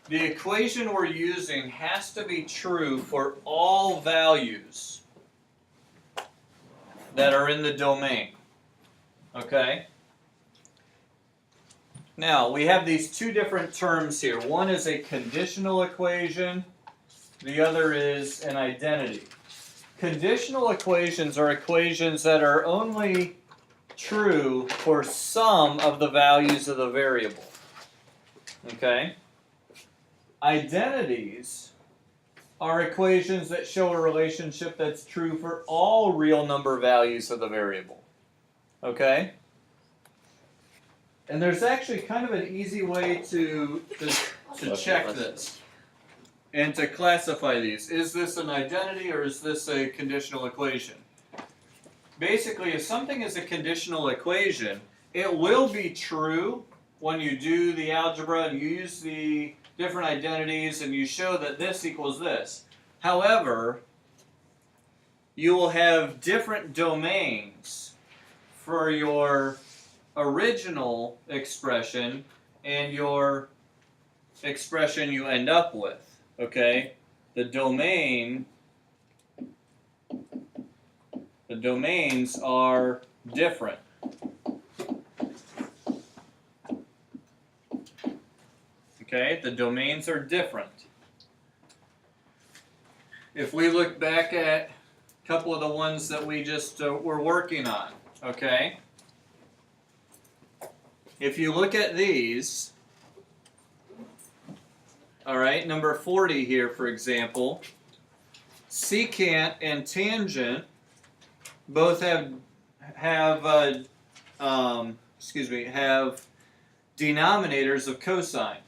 the equation we're using has to be true for all values that are in the domain. Okay? Now, we have these two different terms here. One is a conditional equation. The other is an identity. Conditional equations are equations that are only true for some of the values of the variable. Okay? Identities are equations that show a relationship that's true for all real number values of the variable. Okay? And there's actually kind of an easy way to check this and to classify these. Is this an identity or is this a conditional equation? Basically, if something is a conditional equation, it will be true when you do the algebra and you use the different identities and you show that this equals this. However, you will have different domains for your original expression and your expression you end up with. Okay? The domains are different. Okay? The domains are different. If we look back at a couple of the ones that we just were working on, okay? If you look at these, all right, number 40 here, for example, secant and tangent both have denominators of cosine.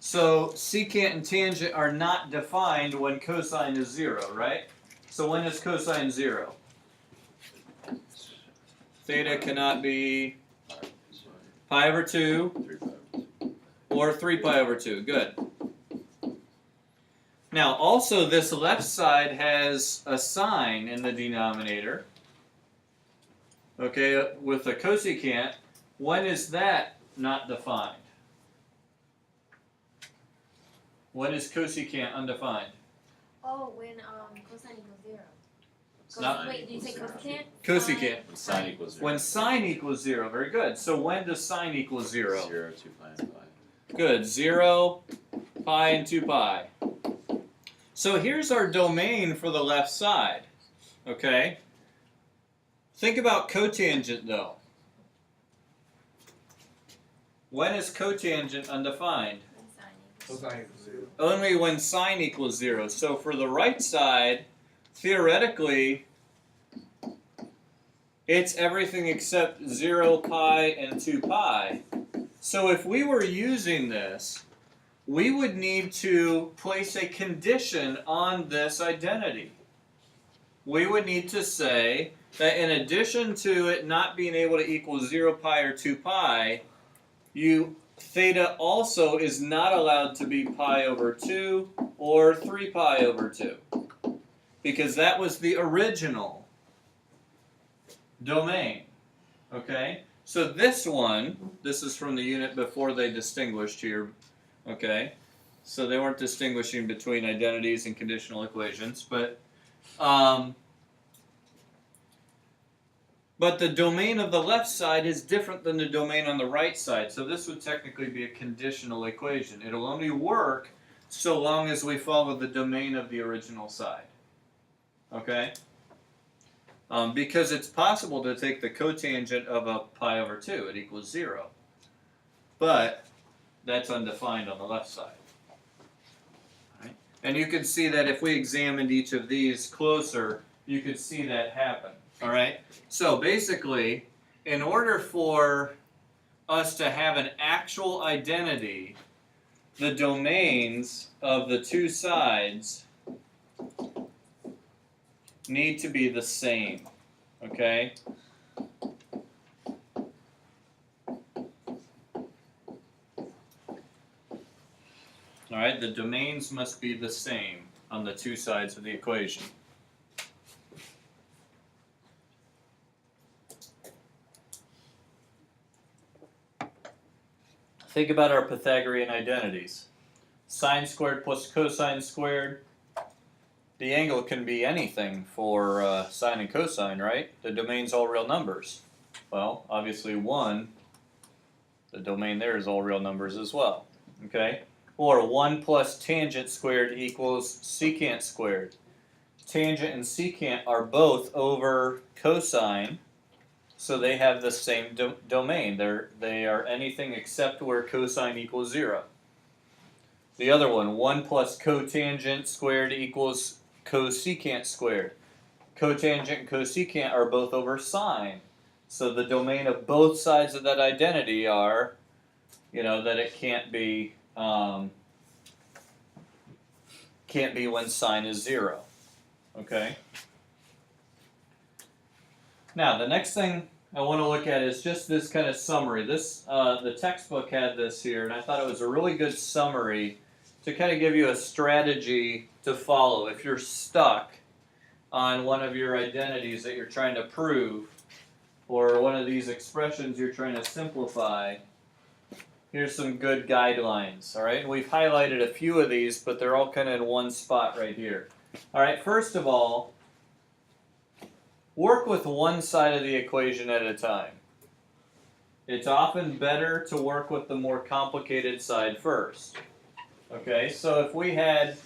So secant and tangent are not defined when cosine is 0, right? So when is cosine 0? Theta cannot be pi over 2 or 3 pi over 2. Good. Now, also, this left side has a sign in the denominator. Okay, with a cosecant, when is that not defined? When is cosecant undefined? Oh, when cosine equals 0. Not, wait, did you say cosecant? Cosecant. When sine equals 0. When sine equals 0. Very good. So when does sine equal 0? 0, 2 pi, and pi. Good. 0, pi, and 2 pi. So here's our domain for the left side. Okay? Think about cotangent, though. When is cotangent undefined? Cosine equals 0. Only when sine equals 0. So for the right side, theoretically, it's everything except 0, pi, and 2 pi. So if we were using this, we would need to place a condition on this identity. We would need to say that in addition to it not being able to equal 0, pi, or 2 pi, theta also is not allowed to be pi over 2 or 3 pi over 2. Because that was the original domain. Okay? So this one, this is from the unit before they distinguished here. Okay? So they weren't distinguishing between identities and conditional equations. But the domain of the left side is different than the domain on the right side. So this would technically be a conditional equation. It'll only work so long as we follow the domain of the original side. Okay? Because it's possible to take the cotangent of a pi over 2. It equals 0. But that's undefined on the left side. Right? And you can see that if we examined each of these closer, you could see that happen. All right? So basically, in order for us to have an actual identity, the domains of the two sides need to be the same. Okay? All right, the domains must be the same on the two sides of the equation. Think about our Pythagorean identities. sine squared plus cosine squared. The angle can be anything for sine and cosine, right? The domain's all real numbers. Well, obviously 1, the domain there is all real numbers as well, okay? Or 1 plus tangent squared equals secant squared. Tangent and secant are both over cosine, so they have the same domain. They are anything except where cosine equals 0. The other one, 1 plus cotangent squared equals cosecant squared. Cotangent and cosecant are both over sine. So the domain of both sides of that identity are, that it can't be when sine is 0. Okay? Now, the next thing I want to look at is just this kind of summary. The textbook had this here, and I thought it was a really good summary to kind of give you a strategy to follow if you're stuck on one of your identities that you're trying to prove, or one of these expressions you're trying to simplify. Here's some good guidelines, all right? And we've highlighted a few of these, but they're all kind of in one spot right here. All right, first of all, work with one side of the equation at a time. It's often better to work with the more complicated side first. Okay, so if we had,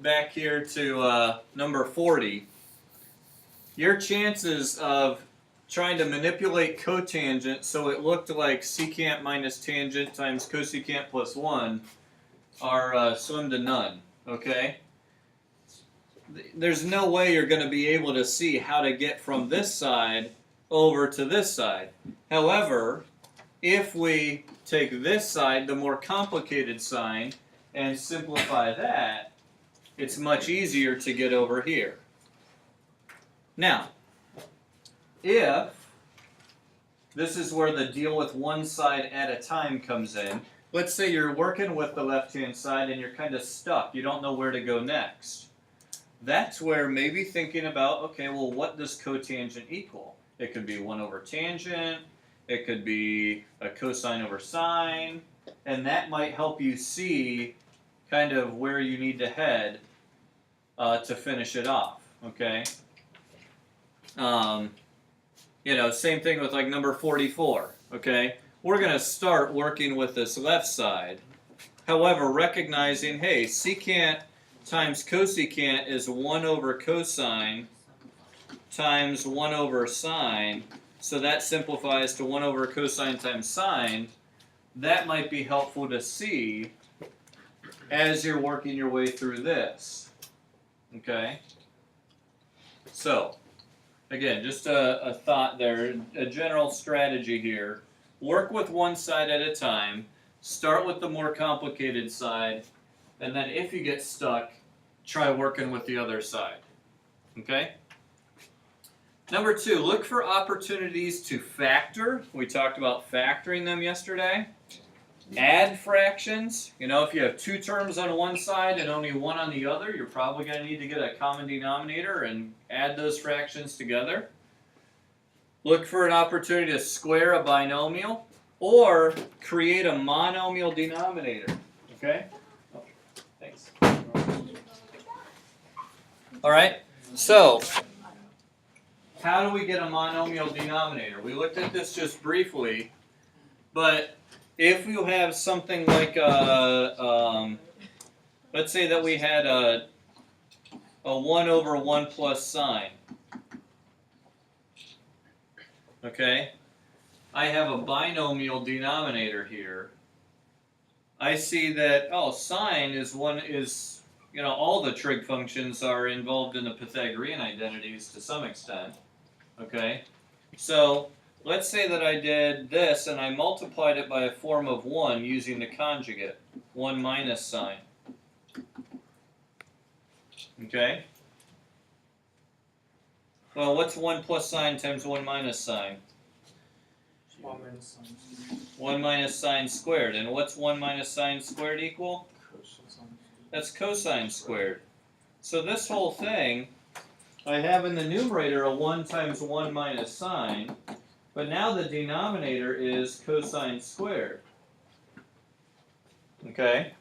back here to number 40, your chances of trying to manipulate cotangent so it looked like secant minus tangent times cosecant plus 1 are slim to none, okay? There's no way you're going to be able to see how to get from this side over to this side. However, if we take this side, the more complicated sign, and simplify that, it's much easier to get over here. Now, if this is where the deal with one side at a time comes in, let's say you're working with the left-hand side and you're kind of stuck. You don't know where to go next. That's where maybe thinking about, okay, well, what does cotangent equal? It could be 1 over tangent. It could be a cosine over sine. And that might help you see kind of where you need to head to finish it off, okay? Same thing with like number 44, okay? We're going to start working with this left side. However, recognizing, hey, secant times cosecant is 1 over cosine times 1 over sine. So that simplifies to 1 over cosine times sine. That might be helpful to see as you're working your way through this. Okay? So, again, just a thought there, a general strategy here. Work with one side at a time. Start with the more complicated side. And then if you get stuck, try working with the other side. Okay? Number 2, look for opportunities to factor. We talked about factoring them yesterday. Add fractions. If you have 2 terms on one side and only 1 on the other, you're probably going to need to get a common denominator and add those fractions together. Look for an opportunity to square a binomial or create a monomial denominator. Okay? Oh, thanks. All right. So, how do we get a monomial denominator? We looked at this just briefly, but if you have something like let's say that we had a 1 over 1 plus sine. Okay? I have a binomial denominator here. I see that, sine is all the trig functions are involved in the Pythagorean identities to some extent. Okay? So, let's say that I did this and I multiplied it by a form of 1 using the conjugate, 1 minus sine. Okay? Well, what's 1 plus sine times 1 minus sine? 1 minus sine. 1 minus sine squared. And what's 1 minus sine squared equal? That's cosine squared. So this whole thing, I have in the numerator a 1 times 1 minus sine, but now the denominator is cosine squared. Okay?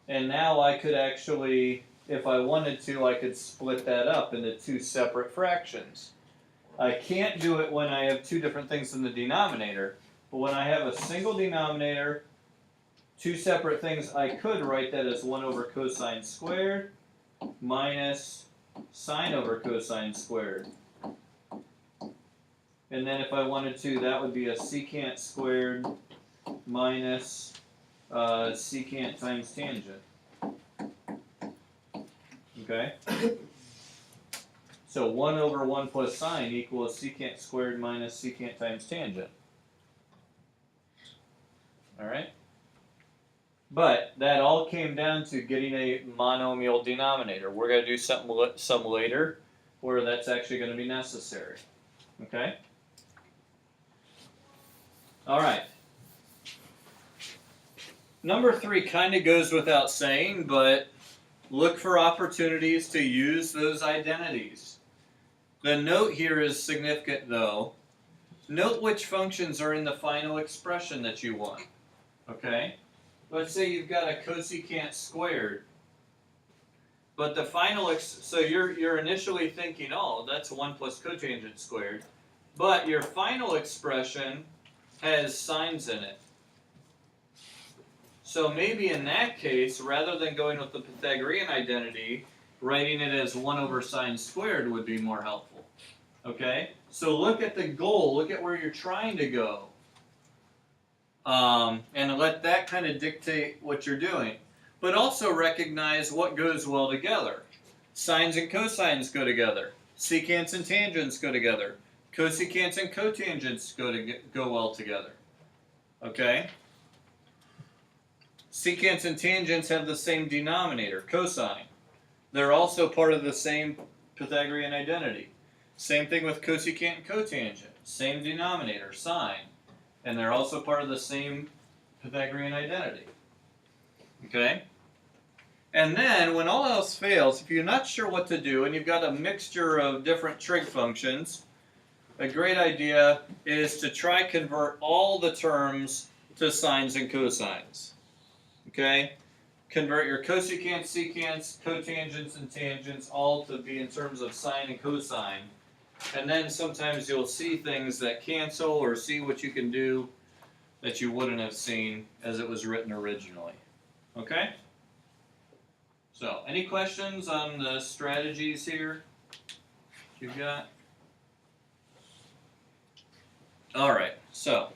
And now I could actually, if I wanted to, I could split that up into two separate fractions. I can't do it when I have two different things in the denominator, but when I have a single denominator, two separate things, I could write that as 1 over cosine squared minus sine over cosine squared. And then if I wanted to, that would be a secant squared minus secant times tangent. Okay? So 1 over 1 plus sine equals secant squared minus secant times tangent. Alright? But that all came down to getting a monomial denominator. We're going to do some later where that's actually going to be necessary. Okay? Alright. Number 3 kind of goes without saying, but look for opportunities to use those identities. The note here is significant though. Note which functions are in the final expression that you want. Okay? Let's say you've got a cosecant squared. But the final, so you're initially thinking, oh, that's 1 plus cotangent squared. But your final expression has sines in it. So maybe in that case, rather than going with the Pythagorean identity, writing it as 1 over sine squared would be more helpful. Okay? So look at the goal, look at where you're trying to go. And let that kind of dictate what you're doing. But also recognize what goes well together. Sines and cosines go together. Secants and tangents go together. Cosecants and cotangents go well together. Okay? Secants and tangents have the same denominator, cosine. They're also part of the same Pythagorean identity. Same thing with cosecant and cotangent. Same denominator, sine. And they're also part of the same Pythagorean identity. Okay? And then, when all else fails, if you're not sure what to do, and you've got a mixture of different trig functions, a great idea is to try convert all the terms to sines and cosines. Okay? Convert your cosecants, secants, cotangents, and tangents all to be in terms of sine and cosine. And then sometimes you'll see things that cancel or see what you can do that you wouldn't have seen as it was written originally. Okay? So, any questions on the strategies here you've got? Alright, so